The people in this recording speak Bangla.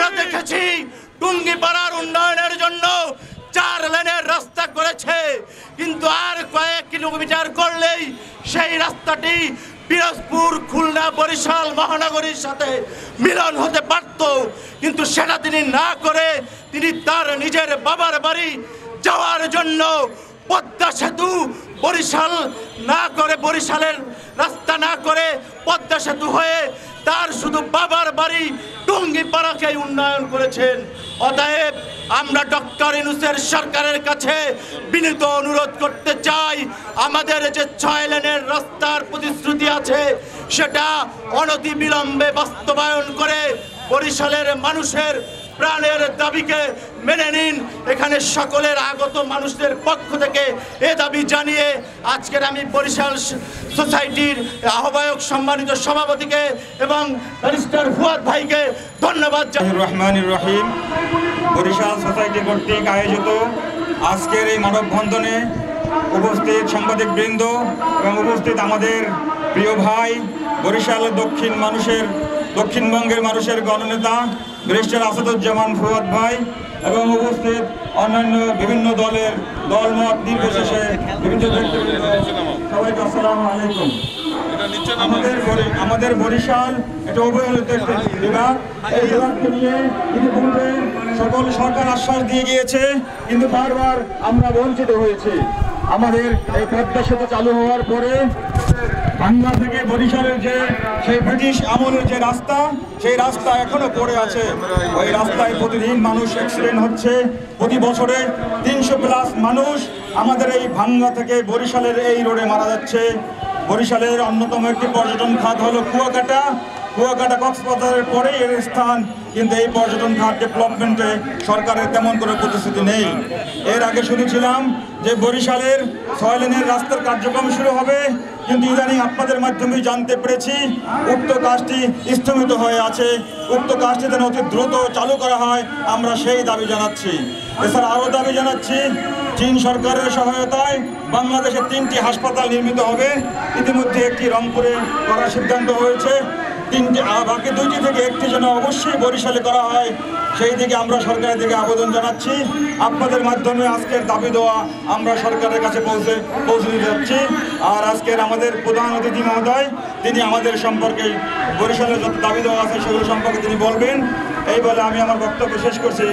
আমরা দেখেছি টুঙ্গিপাড়ার উন্নয়নের জন্য 4 লেনের রাস্তা করেছে, কিন্তু আর কয়েক কিলোমিটার করলেই সেই রাস্তাটি পিরোজপুর, খুলনা, বরিশাল মহানগরীর সাথে মিলন হতে পারত, কিন্তু সেটা তিনি না করে তিনি তার নিজের বাবার বাড়ি যাওয়ার জন্য পদ্মা সেতু বরিশাল না করে, বরিশালের রাস্তা না করে পদ্মা সেতু হয়ে তার শুধু বাবার বাড়ি টুঙ্গিপাড়াকে উন্নয়ন করেছেন। অতএব আমরা ডক্টর ইউনূসের সরকারের কাছে বিনীত অনুরোধ করতে চাই, আমাদের যে 6 লেনের রাস্তার প্রতিশ্রুতি আছে সেটা অনতিবিলম্বে বাস্তবায়ন করে বরিশালের মানুষের প্রাণের দাবিকে মেনে নিন। এখানে সকলের আগত মানুষদের পক্ষ থেকে এ দাবি জানিয়ে আজকের আমি বরিশাল সোসাইটির আহ্বায়ক সম্মানিত সভাপতিকে এবং ব্যারিস্টার ফুয়াদ ভাইকে ধন্যবাদ জানাই। রহমানির রহিম। বরিশাল সোসাইটি কর্তৃক আয়োজিত আজকের এই মানববন্ধনে উপস্থিত সাংবাদিকবৃন্দ এবং উপস্থিত আমাদের প্রিয় ভাই বরিশালের দক্ষিণবঙ্গের মানুষের গণনেতা ব্যারিস্টার আসাদুজ্জামান ফুয়াদ ভাই এবং উপস্থিত অন্যান্য বিভিন্ন দলের দলমত নির্বিশেষে বিভিন্ন ব্যক্তিবৃন্দ, সবাইকে আসসালামু আলাইকুম। আমাদের বরিশাল এটা অবহেলিত একটি বিভাগ। এই বিভাগকে নিয়ে ইতিপূর্বে সকল সরকার আশ্বাস দিয়ে গিয়েছে, কিন্তু বারবার আমরা বঞ্চিত হয়েছি। আমাদের এই পদ্মা সেতু চালু হওয়ার পরে বাংলা থেকে বরিশালের যে সেই ব্রিটিশ আমলের যে রাস্তা, সেই রাস্তা এখনো পড়ে আছে। ওই রাস্তায় প্রতিদিন মানুষ অ্যাক্সিডেন্ট হচ্ছে। প্রতি বছরে 300+ মানুষ আমাদের এই ভাঙ্গা থেকে বরিশালের এই রোডে মারা যাচ্ছে। বরিশালের অন্যতম একটি পর্যটন খাত হলো কুয়াকাটা। কক্সবাজারের পরেই এর স্থান, কিন্তু এই পর্যটন খাত ডেভেলপমেন্টে সরকারের তেমন কোনো প্রতিশ্রুতি নেই। এর আগে শুনেছিলাম যে বরিশালের 6 লেনের রাস্তার কার্যক্রম শুরু হবে, কিন্তু ইদানিং আপনাদের মাধ্যমে জানতে পেরেছি উক্ত কাজটি স্থগিত হয়ে আছে। উক্ত কাজটি যেন অতি দ্রুত চালু করা হয়, আমরা সেই দাবি জানাচ্ছি। এছাড়া আরও দাবি জানাচ্ছি, চীন সরকারের সহায়তায় বাংলাদেশে 3টি হাসপাতাল নির্মিত হবে। ইতিমধ্যে একটি রংপুরে করার সিদ্ধান্ত হয়েছে, বাকি 2টি থেকে 1টি যেন অবশ্যই বরিশালে করা হয়, সেই দিকে আমরা সরকারের দিকে আবেদন জানাচ্ছি। আপনাদের মাধ্যমে আজকের দাবি দেওয়া আমরা সরকারের কাছে পৌঁছে দিতে যাচ্ছি। আর আজকের আমাদের প্রধান অতিথি মহোদয়, তিনি আমাদের সম্পর্কে বরিশালের যত দাবি দেওয়া আছে সেগুলো সম্পর্কে তিনি বলবেন। এই বলে আমি আমার বক্তব্য শেষ করছি।